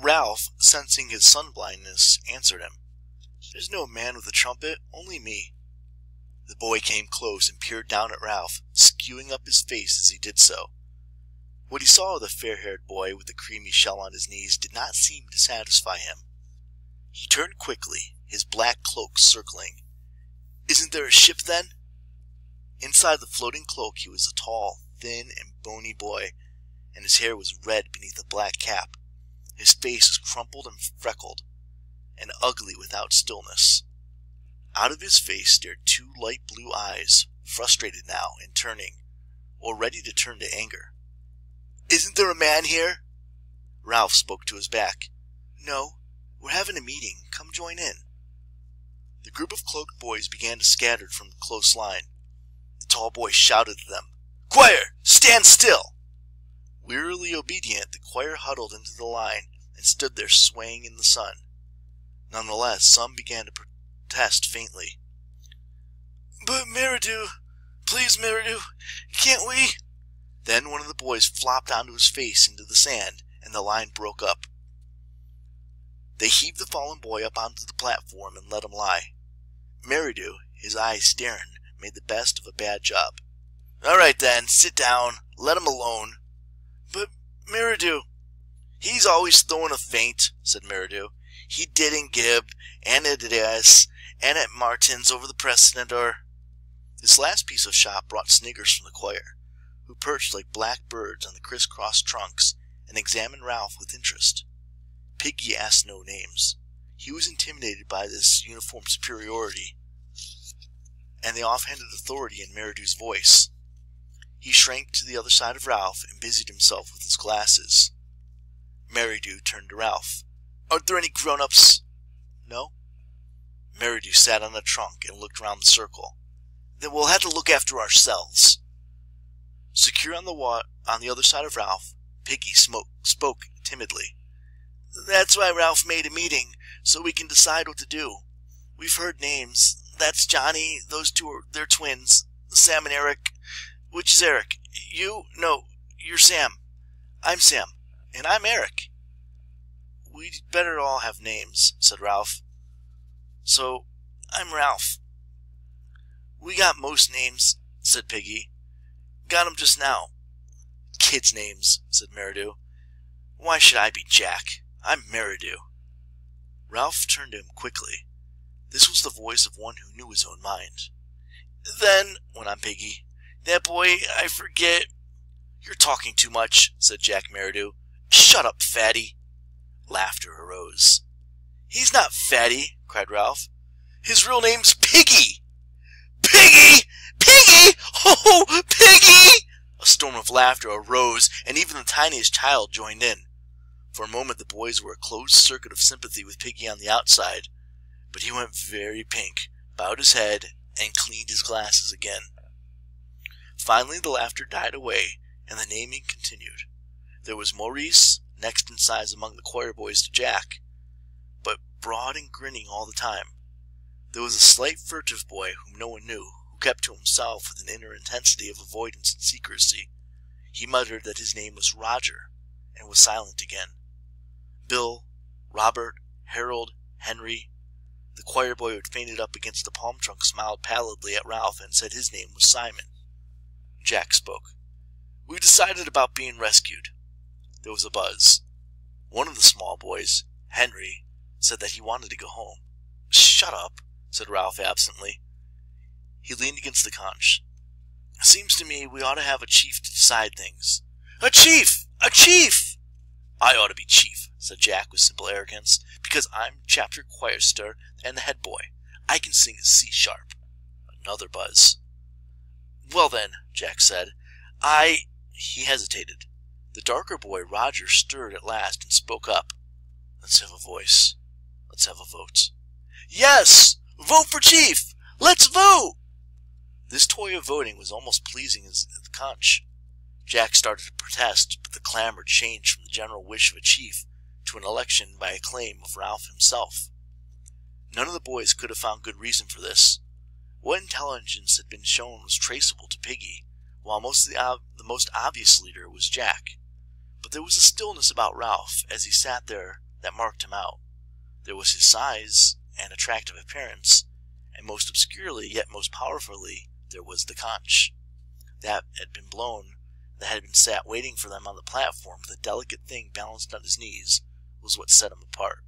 Ralph, sensing his sunblindness, answered him. "There's no man with a trumpet, only me." The boy came close and peered down at Ralph, skewing up his face as he did so. What he saw of the fair-haired boy with the creamy shell on his knees did not seem to satisfy him. He turned quickly, his black cloak circling. "Isn't there a ship, then?" Inside the floating cloak he was a tall, thin, and bony boy, and his hair was red beneath a black cap. His face was crumpled and freckled, and ugly without stillness. Out of his face stared two light blue eyes, frustrated now and turning, or ready to turn to anger. "Isn't there a man here?" Ralph spoke to his back. "No, we're having a meeting. Come join in." The group of cloaked boys began to scatter from the close line. The tall boy shouted to them, "Choir, stand still!" Wearily obedient, the choir huddled into the line and stood there swaying in the sun. Nonetheless, some began to protest faintly. "But Meridew, please Meridew, can't we?" Then one of the boys flopped onto his face into the sand, and the line broke up. They heaved the fallen boy up onto the platform and let him lie. Meridew, his eyes staring, made the best of a bad job. "All right then, sit down. Let him alone." "But Meridew—" "He's always throwing a feint," said Meridew. "He did in Gib, and at Idas, and at Martin's over the Precedenter." This last piece of shot brought sniggers from the choir, who perched like black birds on the criss-cross trunks and examined Ralph with interest. Piggy asked no names. He was intimidated by this uniform superiority and the offhanded authority in Meridew's voice. He shrank to the other side of Ralph and busied himself with his glasses. Meridew turned to Ralph. "Aren't there any grown-ups?" "No." Meridew sat on a trunk and looked round the circle. "Then we'll have to look after ourselves." Secure on the other side of Ralph, Piggy spoke timidly. "That's why Ralph made a meeting, so we can decide what to do. We've heard names. That's Johnny, those two they're twins, Sam and Eric. Which is Eric? You? No, you're Sam. I'm Sam, and I'm Eric." "We'd better all have names," said Ralph. "So, I'm Ralph." "We got most names," said Piggy. "Got 'em just now." "Kids' names," said Meridew. "Why should I be Jack? I'm Meridew." Ralph turned to him quickly. This was the voice of one who knew his own mind. "Then," went on Piggy, "that boy, I forget—" "You're talking too much," said Jack Meridew. "Shut up, fatty." Laughter arose. "He's not fatty," cried Ralph. "His real name's Piggy." "Piggy! Piggy! Oh, Piggy!" A storm of laughter arose, and even the tiniest child joined in. For a moment the boys were a closed circuit of sympathy with Piggy on the outside, but he went very pink, bowed his head, and cleaned his glasses again. Finally the laughter died away, and the naming continued. There was Maurice, next in size among the choir boys to Jack, but broad and grinning all the time. There was a slight furtive boy whom no one knew, who kept to himself with an inner intensity of avoidance and secrecy. He muttered that his name was Roger, and was silent again. Bill, Robert, Harold, Henry. The choir boy who had fainted up against the palm trunk smiled pallidly at Ralph and said his name was Simon. Jack spoke. "We've decided about being rescued." There was a buzz. One of the small boys, Henry, said that he wanted to go home. "Shut up," said Ralph absently. He leaned against the conch. "Seems to me we ought to have a chief to decide things." "A chief! A chief!" "I ought to be chief," said Jack with simple arrogance, "because I'm chapter choirster and the head boy. I can sing a C sharp." Another buzz. "Well then," Jack said, He hesitated. The darker boy, Roger, stirred at last and spoke up. "Let's have a voice. Let's have a vote." "Yes! Vote for chief! Let's vote!" This toy of voting was almost pleasing as the conch. Jack started to protest, but the clamor changed from the general wish of a chief to an election by acclaim of Ralph himself. None of the boys could have found good reason for this. What intelligence had been shown was traceable to Piggy, while the most obvious leader was Jack. But there was a stillness about Ralph as he sat there that marked him out. There was his size and attractive appearance, and most obscurely, yet most powerfully, there was the conch. That had been blown, that had been sat waiting for them on the platform with a delicate thing balanced on his knees, was what set him apart.